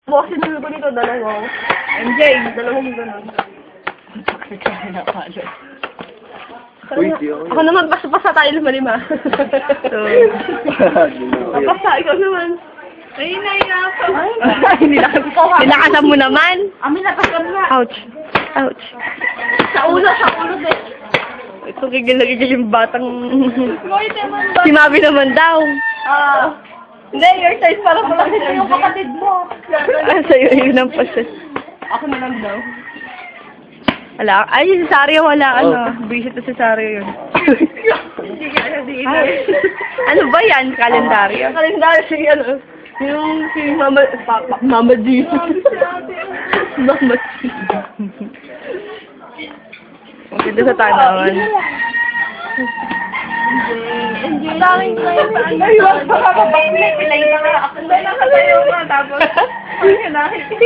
Boxing ko nito, dalawa. MJ, dalawang ganun. Ako naman, basta tayo lima-lima. Basta, ikaw naman. Ay, naiyakan. Nilakasan mo naman. Amin, nakasan na. Ouch. Ouch. Sa ulo din. Ito, gigil yung batang... Si Mavi naman daw. Hindi, your size para pala yung kapatid mo. Sa'yo, yun ang pasas. Ako na lang daw. Wala. Ay, si Sario wala. Visit to si Sario yun. Ano ba yan? Kalendaryo? Kalendaryo si yung si Mama G. Mama G. Ang ganda sa tanawan. Daming kayo. Ay, wag pa ka papaklik. Ilay na nga. Ako na lang katayo ka. Tapos, ay, nakikita.